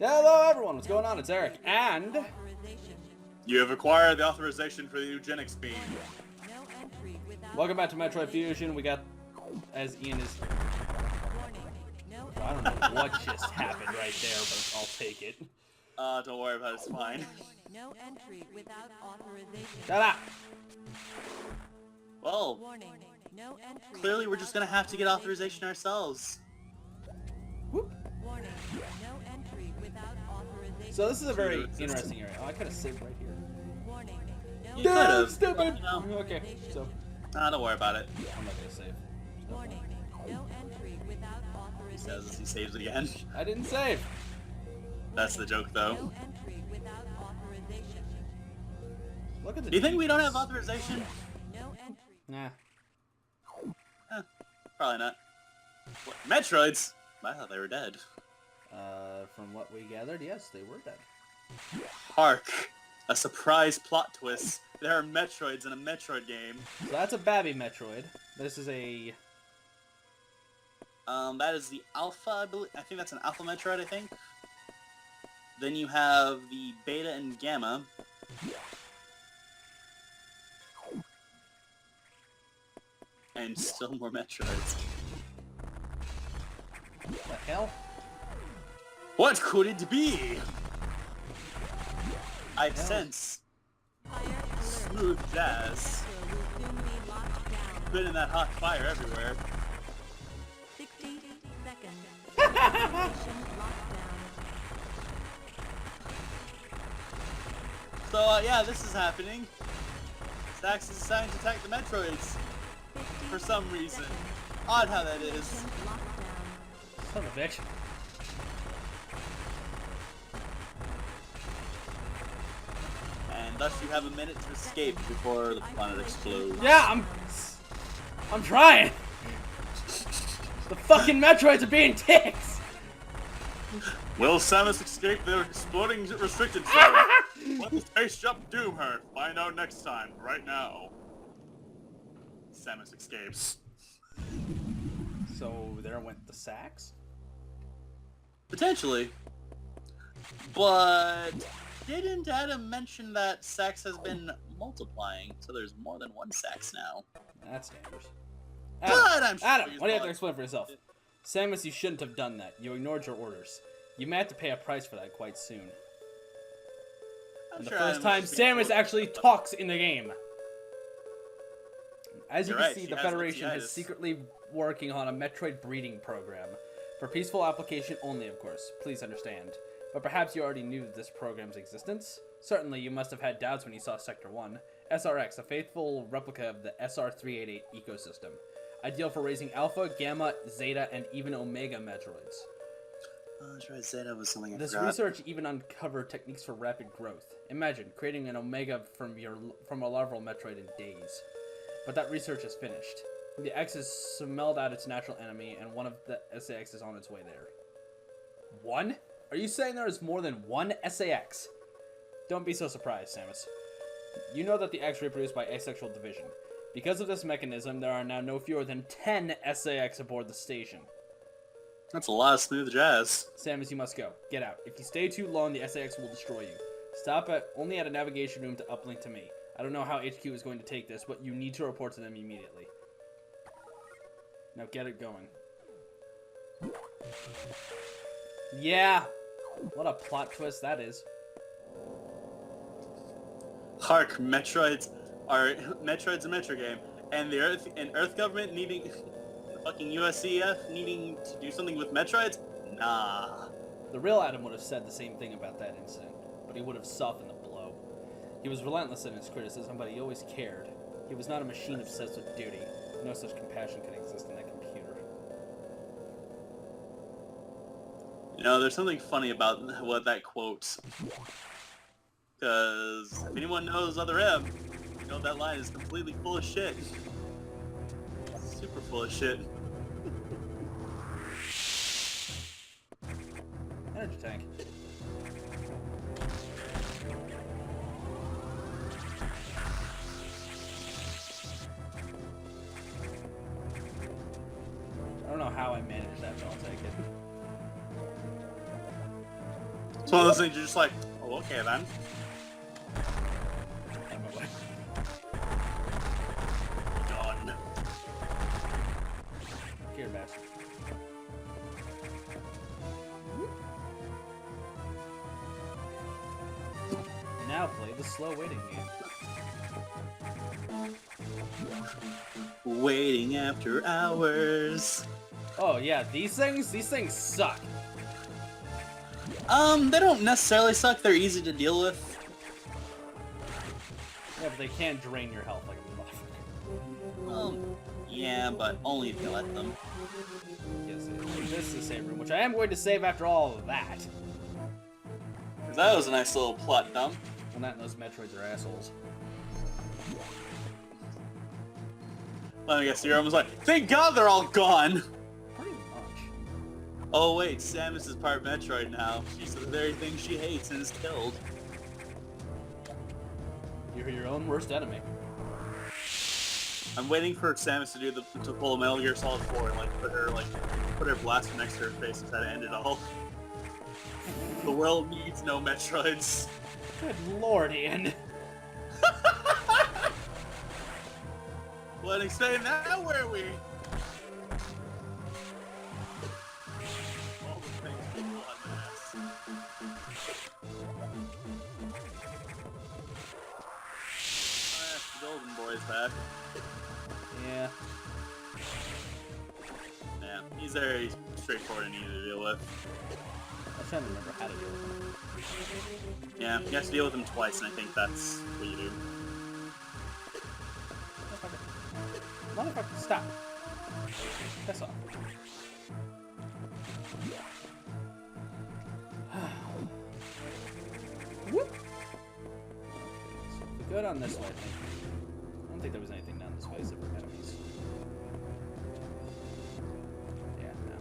Hello everyone, what's going on? It's Eric, and... You have acquired the authorization for the eugenics beam. Welcome back to Metroid Fusion. We got, as Ian is... I don't know what just happened right there, but I'll take it. Don't worry about it, it's fine. No entry without authorization. Shut up! Well, No entry. clearly we're just gonna have to get authorization ourselves. Whoop. Warning. No entry without authorization. So this is a very interesting area. Oh, I could have saved right here. Warning. No You could've. Stupid! No. Okay, so... Don't worry about it. I'm not gonna save. warning. No entry without He authorization. says he saves again. I didn't save! That's the joke, though. No entry without authorization. Look at the... Do you think we don't have authorization? No entry. Nah. Probably not. What, Metroids? I thought they were dead. From what we gathered, yes, they were dead. Hark! A surprise plot twist. There are Metroids in a Metroid game. So that's a Babby Metroid. This is a... That is the Alpha, I believe. I think that's an Alpha Metroid, I think. Then you have the Beta and Gamma. And still more Metroids. What the hell? What could it be? I sense Fire alert. smooth jazz. Sector will soon be locked down. Been in that hot fire everywhere. 60 seconds. Mission lockdown. So, yeah, this is happening. Sax is deciding to attack the Metroids 50 for some reason. seconds. Odd how that is. Mission lockdown. Son of a bitch. And thus you have a minute to escape before the planet explodes. Yeah, I'm trying! The fucking Metroids are being dicks! Will Samus escape the exploding restricted zone? Let the spaceship doom her. Find out next time, right now. Samus escapes. So there went the Sax? Potentially. But didn't Adam mention that Sax has been multiplying, so there's more than one Sax now? That's dangerous. But I'm sure Adam, he's why do you have to not. explain for yourself? Samus, you shouldn't have done that. You ignored your orders. You may have to pay a price for that quite soon. I'm And the sure first Adam time was being Samus told- actually talks in the game. As you You're can right, see, she the has Federation is Leonidas. secretly working on a Metroid breeding program. For peaceful application only, of course. Please understand. But perhaps you already knew this program's existence? Certainly, you must have had doubts when you saw Sector 1. SRX, a faithful replica of the SR-388 ecosystem. Ideal for raising Alpha, Gamma, Zeta, and even Omega Metroids. Oh, that's right, Zeta was something I This forgot. research even uncovered techniques for rapid growth. Imagine creating an Omega from a larval Metroid in days. But that research is finished. The X has smelled out its natural enemy, and one of the SAX is on its way there. One? Are you saying there is more than one SAX? Don't be so surprised, Samus. You know that the X reproduce by asexual division. Because of this mechanism, there are now no fewer than 10 SAX aboard the station. That's a lot of smooth jazz. Samus, you must go. Get out. If you stay too long, the SAX will destroy you. Stop only at a navigation room to uplink to me. I don't know how HQ is going to take this, but you need to report to them immediately. Now get it going. Yeah! What a plot twist that is. Hark, Metroid's a Metro game, and the Earth government needing the fucking USCF needing to do something with Metroids? Nah. The real Adam would have said the same thing about that incident, but he would have softened the blow. He was relentless in his criticism, but he always cared. He was not a machine obsessed with duty. No such compassion could exist in that computer. You know, there's something funny about what that quotes. Because if anyone knows Other M, you know that line is completely full of shit. Super full of shit. Energy tank. I don't know how I managed that, but I'll take it. It's one of those things you're just like, oh, okay then. Out of my way. Done. Here, bastard. Now play the slow waiting game. Waiting after hours. Oh yeah, these things suck. They don't necessarily suck. They're easy to deal with. Yeah, but they can't drain your health like a motherfucker. Yeah, but only if you let them. Yes, this is the save room, which I am going to save after all of that. Cause that was a nice little plot dump. Well, not those Metroids are assholes. Well, I guess you're almost like, thank God they're all gone. Pretty much. Oh wait, Samus is part Metroid now. She's the very thing she hates and is killed. You're your own worst enemy. I'm waiting for Samus to pull a Metal Gear Solid 4 and put her blaster next to her face and try to end it all. The world needs no Metroids. Good lord, Ian. Well, explain that, where we? All the things people on this. The Golden Boy's back. Yeah. Yeah, he's very straightforward and easy to deal with. I'm trying to remember how to deal with them. Yeah, you have to deal with him twice, and I think that's what you do. Motherfucker, stop. Piss off. Whoop. So we go down this way, I think. I don't think there was anything down this way except for enemies. Yeah, no.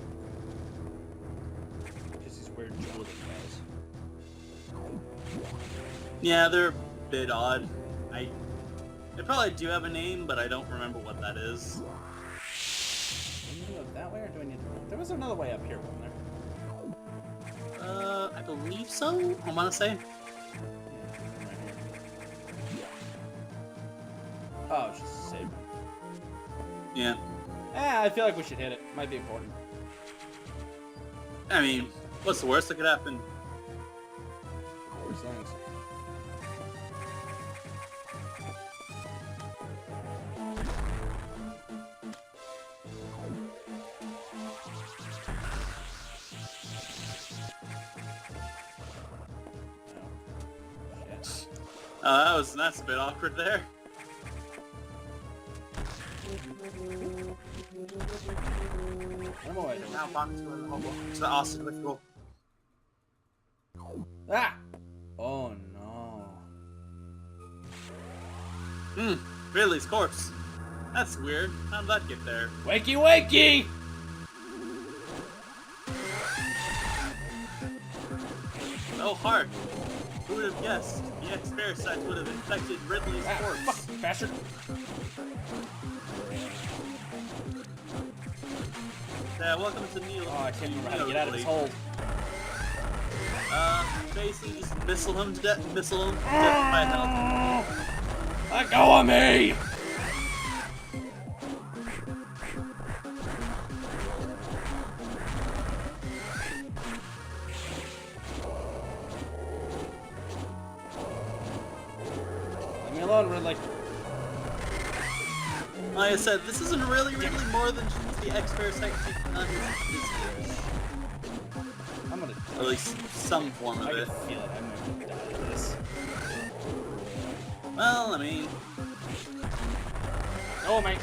Just these weird Jordan guys. Yeah, they're a bit odd. They probably do have a name, but I don't remember what that is. Do I need to go that way, or do I need to... There was another way up here, wasn't there? I believe so, I want to say. Yeah, right here. Oh, it's just a save room. Yeah. I feel like we should hit it. Might be important. I mean, what's the worst that could happen? Worst things. That's a bit awkward there. I'm away. Now back to the Austin with go. Ah! Oh no. Ridley's corpse. That's weird. How'd that get there? Wakey wakey! Oh, hark. Who would have guessed the X-Parasites would have infected Ridley's corpse? Fuck, bastard! Yeah, welcome to Neil. Oh, I can't remember how to get out of his hold. Basically just missile him to death by health. Let go of me! Leave me alone, Ridley. Like I said, this isn't really more than just the X-Parasite on his I'm gonna... Or at least some form of I it. can feel it. I'm gonna die of this. Well, I mean... Go, mate.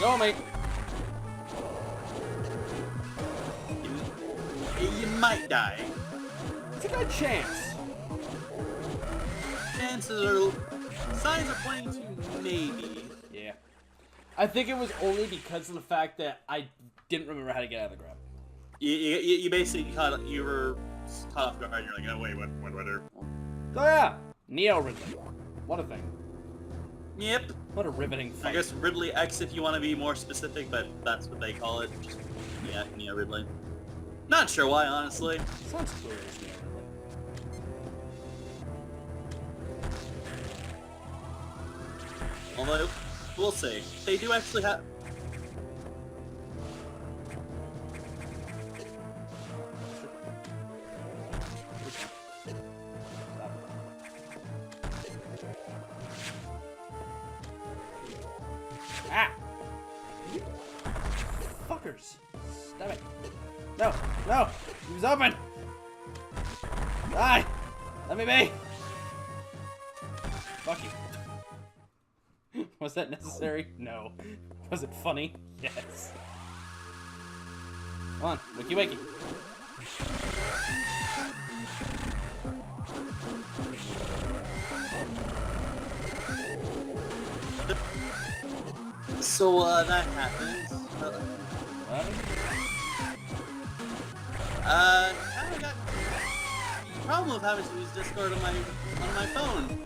Go, mate. You might die. It's a good chance. Chances are... Signs are pointing to maybe. Yeah. I think it was only because of the fact that I didn't remember how to get out of the grab. You basically you were caught off guard. You're like, oh wait, what? Oh yeah, Neo Ridley. What a thing. Yep. What a riveting fight. I guess Ridley X if you want to be more specific, but that's what they call it. Just, yeah, Neo Ridley. Not sure why, honestly. Sounds cool as Neo Ridley. Well, we'll see. They do actually have. Ah! Fuckers! Stop it! No! No! He was open! Die! Let me be! Fuck you. Was that necessary? No. Was it funny? Yes. Come on, wakey wakey. So, that happens. Kinda got the problem with having to use Discord on my phone.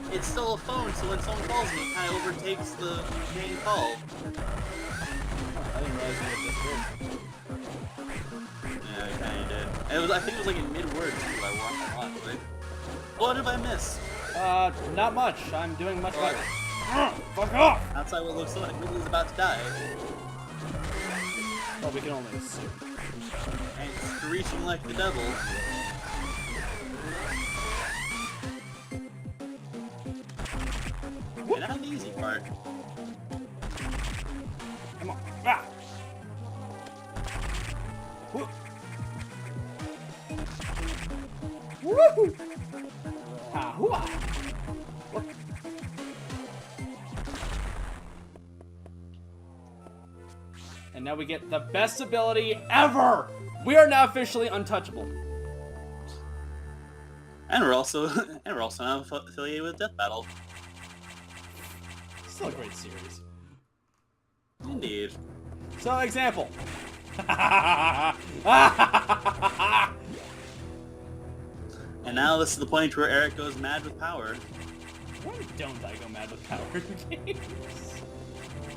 It's still a phone, so when someone calls me, it kind of overtakes the main call. I didn't realize you had Discord. Yeah, I kinda did. I think it was like in mid-word too. I watched it. What did I miss? Not much. I'm doing much better. Fuck off! Outside what looks like Ridley's about to die. Well, we can only assume. And screeching like the devil. And not the easy part. Come on. Ah! Woo! Woohoo! Ha hoo! And now we get the best ability ever! We are now officially untouchable. And we're also now affiliated with Death Battle. Still a great series. Indeed. So, example. And now this is the point where Eric goes mad with power. Why don't I go mad with power games?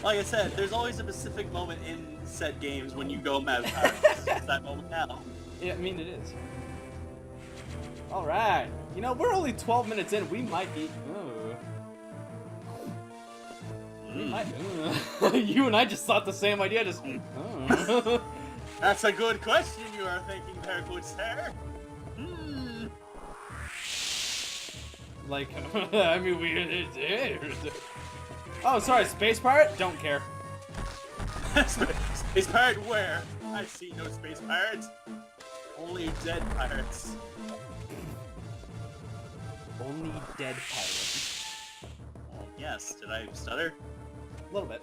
Like I said, there's always a specific moment in set games when you go mad with power. It's that moment now. Yeah, I mean, it is. Alright. You know, we're only 12 minutes in. We might be... We might... You and I just thought the same idea. Just... That's a good question you are thinking there, good sir. Like, I mean, we... Oh, sorry, Space Pirate? Don't care. Space pirate where? I see no space pirates. Only dead pirates. Only dead pirates. Well, yes. Did I stutter? A little bit.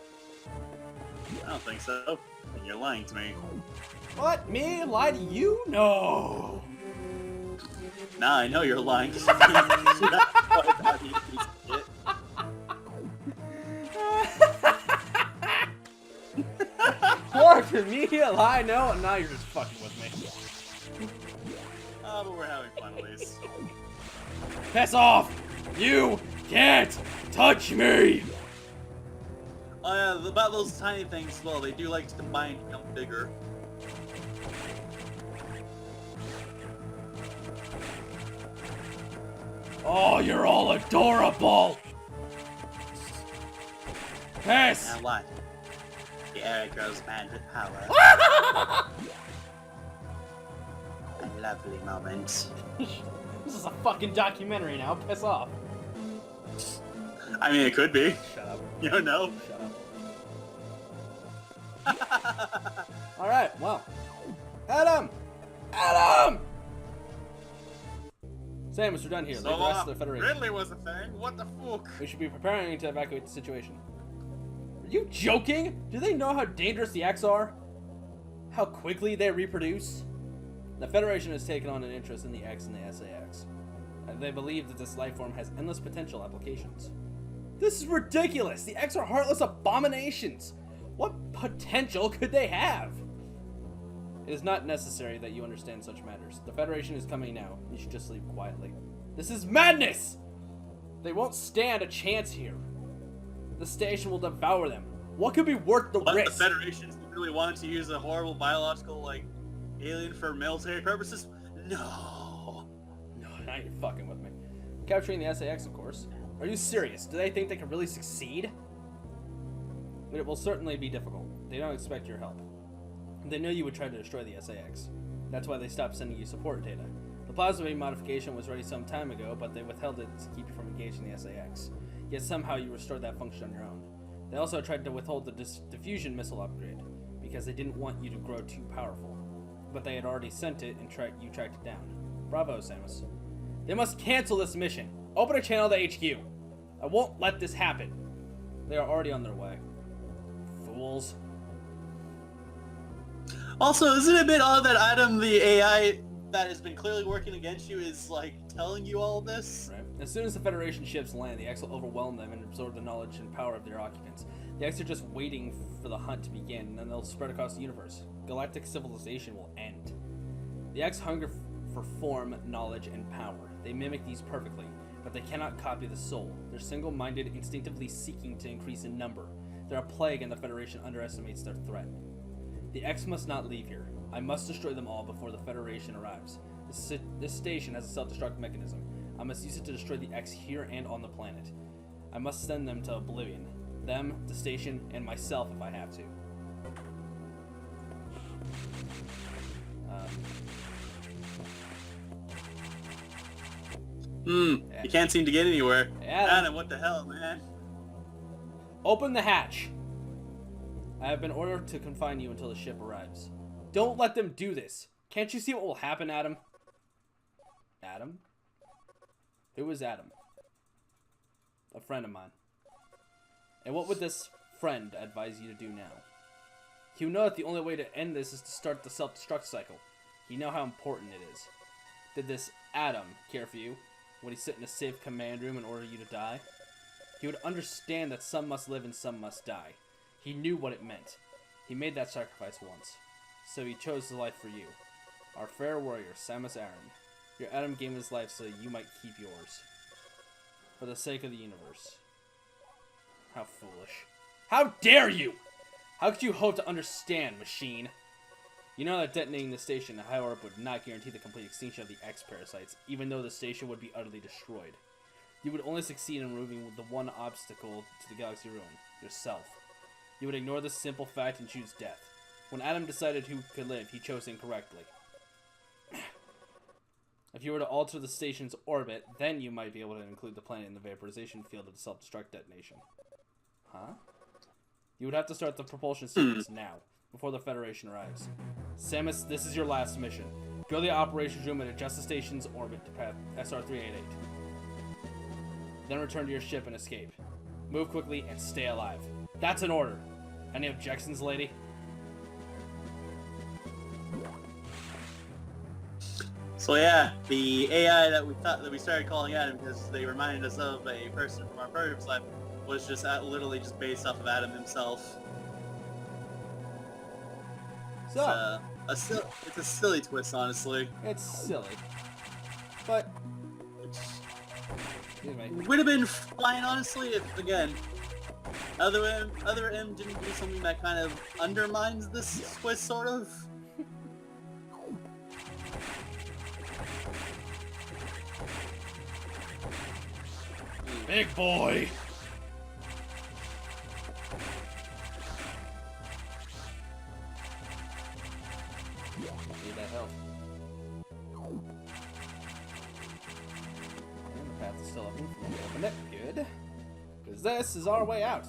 I don't think so. You're lying to me. What? Me? Lie to you? No. Nah, I know you're lying. For me, a lie? No, now you're just fucking with me. But we're having fun at least. Piss off! You can't touch me! Oh yeah, about those tiny things, well, they do like to combine to become bigger. Oh, you're all adorable! Piss! Now what? The Eric grows mad with power. A lovely moment. This is a fucking documentary now. Piss off. I mean, it could be. Shut up. You don't know. Shut up. Alright, well. Adam! Adam! Samus, we're done here. Leave the rest of the Federation. Ridley was a thing. What the fuck? We should be preparing to evacuate the situation. Are you joking? Do they know how dangerous the X are? How quickly they reproduce? The Federation has taken on an interest in the X and the SAX. They believe that this life form has endless potential applications. This is ridiculous! The X are heartless abominations! What potential could they have? It is not necessary that you understand such matters. The Federation is coming now. You should just leave quietly. This is madness! They won't stand a chance here. The station will devour them. What could be worth the But risk? the Federation really wanted to use a horrible biological, alien for military purposes? No. No, now you're fucking with me. Capturing the SAX, of course. Are you serious? Do they think they can really succeed? It will certainly be difficult. They don't expect your help. They knew you would try to destroy the SAX. That's why they stopped sending you support data. The plasma beam modification was ready some time ago, but they withheld it to keep you from engaging the SAX. Yet somehow you restored that function on your own. They also tried to withhold the diffusion missile upgrade, because they didn't want you to grow too powerful. But they had already sent it, and you tracked it down. Bravo, Samus. They must cancel this mission. Open a channel to HQ. I won't let this happen. They are already on their way. Fools. Also, isn't it a bit odd that Adam, the AI that has been clearly working against you, is like telling you all this? Right. As soon as the Federation ships land, the X will overwhelm them and absorb the knowledge and power of their occupants. The X are just waiting for the hunt to begin, and then they'll spread across the universe. Galactic civilization will end. The X hunger for form, knowledge, and power. They mimic these perfectly, but they cannot copy the soul. They're single-minded, instinctively seeking to increase in number. They're a plague, and the Federation underestimates their threat. The X must not leave here. I must destroy them all before the Federation arrives. This station has a self-destruct mechanism. I must use it to destroy the X here and on the planet. I must send them to oblivion. Them, the station, and myself if I have to. Yeah. You can't seem to get anywhere. Adam. Adam, what the hell, man? Open the hatch. I have been ordered to confine you until the ship arrives. Don't let them do this. Can't you see what will happen, Adam? Adam? Who is Adam? A friend of mine. And what would this friend advise you to do now? You know that the only way to end this is to start the self-destruct cycle. You know how important it is. Did this Adam care for you? Would he sit in a safe command room and order you to die? He would understand that some must live and some must die. He knew what it meant. He made that sacrifice once. So he chose the life for you. Our fair warrior, Samus Aran. Your Adam gave his life so you might keep yours. For the sake of the universe. How foolish. How dare you! How could you hope to understand, machine? You know that detonating the station in high orbit would not guarantee the complete extinction of the X-parasites, even though the station would be utterly destroyed. You would only succeed in removing the one obstacle to the galaxy ruin, yourself. You would ignore this simple fact and choose death. When Adam decided who could live, he chose incorrectly. If you were to alter the station's orbit, then you might be able to include the planet in the vaporization field of the self-destruct detonation. Huh? You would have to start the propulsion sequence now, before the Federation arrives. Samus, this is your last mission. Go to the operations room and adjust the station's orbit to path SR-388. Then return to your ship and escape. Move quickly and stay alive. That's an order. Any objections, lady? So yeah, the AI that we started calling Adam because they reminded us of a person from our previous life was just literally just based off of Adam himself. So, It's a silly twist, honestly. it's silly. But, excuse me. Would have been fine, honestly, if, again, other M didn't do something that kind of undermines this twist, sort of. Big boy! Need that help. And the path is still open. Open it. Good. Because this is our way out.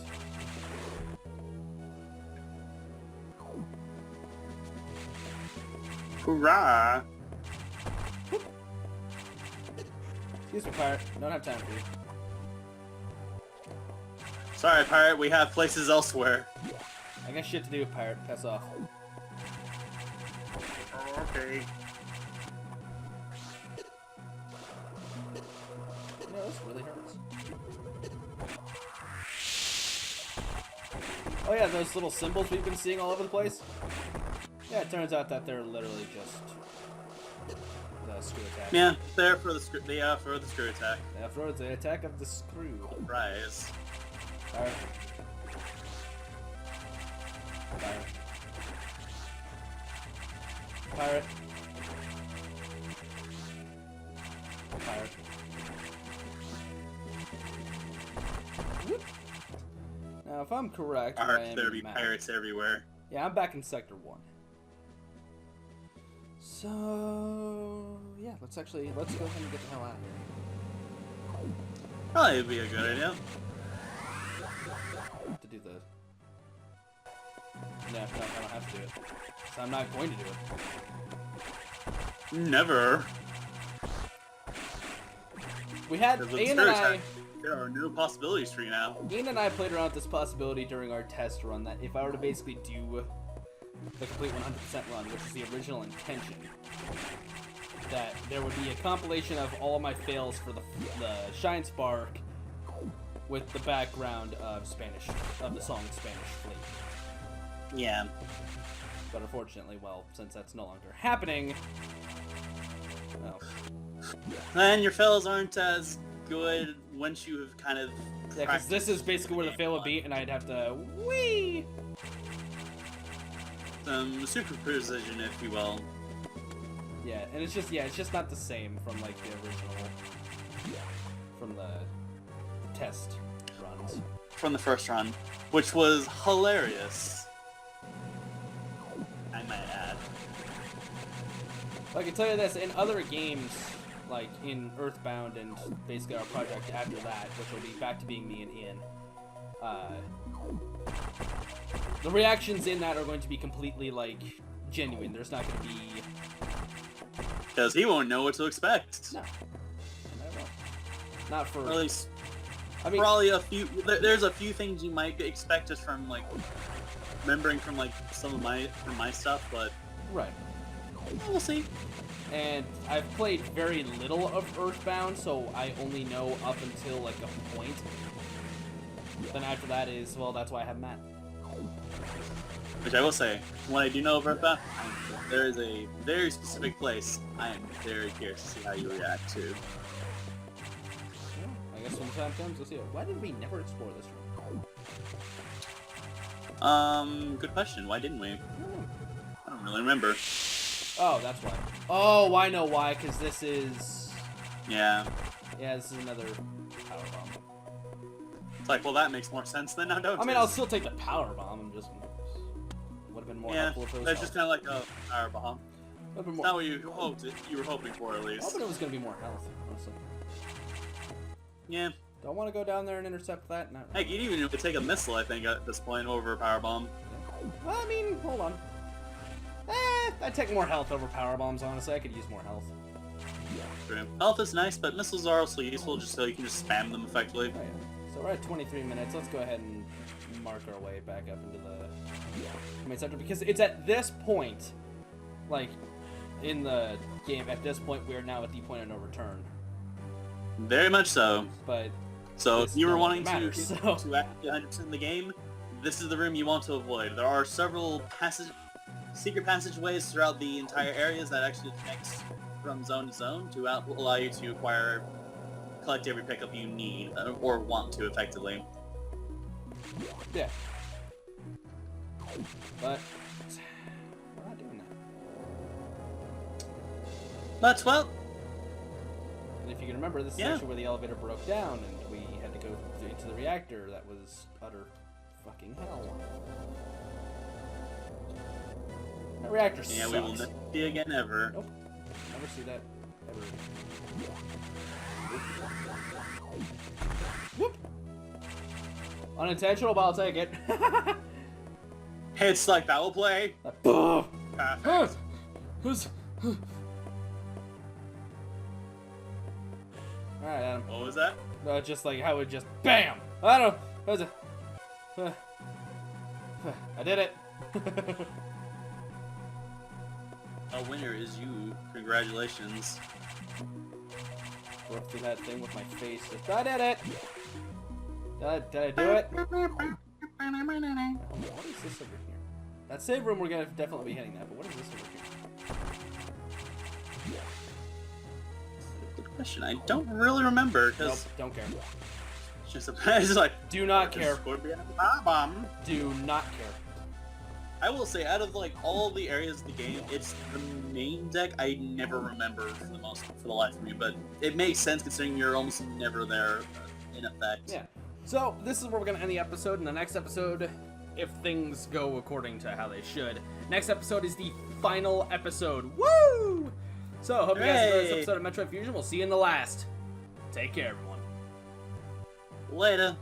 Hurrah! Excuse me, pirate. Don't have time for you. Sorry, pirate, we have places elsewhere. I got shit to do, pirate. Pass off. Oh, okay. No, this really hurts. Oh yeah, those little symbols we've been seeing all over the place? Yeah, it turns out that they're literally just the screw attack. Yeah, they're for the screw. They for the screw attack. After all, it's the attack of the screw. Rise. Pirate. Pirate. Pirate. Pirate. if I'm correct, where I Ark, am there in be the map- pirates everywhere. Yeah, I'm back in Sector 1. So yeah, let's go ahead and get the hell out of here. Probably would be a good idea. To do the. No, I don't have to do it. So I'm not going to do it. Never. We had Because with Ian Spirit and I. Attack, there are new possibilities for you now. Ian and I played around with this possibility during our test run that if I were to basically do the complete 100% run, which is the original intention, that there would be a compilation of all my fails for the Shine Spark with the background of the song Spanish Fleet. Yeah. But unfortunately, well, since that's no longer happening, well, And your fails aren't as good once you have kind of yeah, because this is basically where the fail would be, and I'd have to whee. some super precision, if you will. Yeah, and it's just not the same from like the original, from the test runs. From the first run, which was hilarious. I might add. I can tell you this, in other games, like in Earthbound and basically our project after that, which will be back to being me and Ian, the reactions in that are going to be completely, like, genuine. There's not going to be... Because he won't know what to expect. No. Not for... Or at least, I mean, probably a few... There's a few things you might expect just from, like, remembering from, like, some of my stuff, but... right. We'll see. And I've played very little of Earthbound, so I only know up until, like, a point. Then after that is, well, that's why I have Matt. Which I will say, what I do know of Earthbound, there is a very specific place I am very curious to see how you react to. Well, I guess when the time comes, we'll see it. Why did we never explore this room? Good question. Why didn't we? Hmm. I don't really remember. Oh, that's why. Oh, I know why, because this is... Yeah. Yeah, this is another power bomb. It's like, well, that makes more sense than now, don't I mean, it? I'll still take the power bomb. I'm just... Would have been more Yeah, helpful if it was that's just health. kind of like a power bomb. Would've been It's more... not what you were hoping for, at I least. hoping it was going to be more health, honestly. Yeah. Don't want to go down there and intercept that? No. Heck, you'd even take a missile, I think, at this point, over a power bomb. Yeah. Well, I mean, hold on. I'd take more health over power bombs, honestly. I could use more health. True. Health is nice, but missiles are also useful just so you can just spam them effectively. Oh, yeah. So we're at 23 minutes. Let's go ahead and mark our way back up into the command center, because it's at this point, like, in the game, at this point, we are now at the point of no return. Very much so. But So This if you were no wanting longer to matters, get so- to actually 100% in the game, this is the room you want to avoid. There are several secret passageways throughout the entire areas that actually connects from zone to zone to allow you to collect every pickup you need, or want to, effectively. yeah. But we're not doing that. But, well, And if you can remember, this is Yeah. actually where the elevator broke down, and we had to go into the reactor. That was utter fucking hell. That reactor yeah, sucks. we will never see again ever. Nope. Never see that ever again. Whoop. Unintentional, but I'll take it. It's like that will play. Perfect. Alright, Adam. What was that? Just like how it just BAM! I don't know. That was I did it. A winner is you. Congratulations. Broke through that thing with my face. I did it! Did I do it? What is this over here? That save room, we're gonna definitely be hitting that, but what is this over here? Good question. I don't really remember, Nope, because don't care. it's just it's just like... Do not care. Scorpion power bomb. Do not care. I will say, out of like all the areas of the game, it's the main deck I never remember for the life of me. But it makes sense considering you're almost never there in effect. Yeah. So, this is where we're going to end the episode. In the next episode, if things go according to how they should, next episode is the final episode. Woo! So, hope you guys enjoyed this episode of Metroid Fusion. We'll see you in the last. Take care, everyone. Later.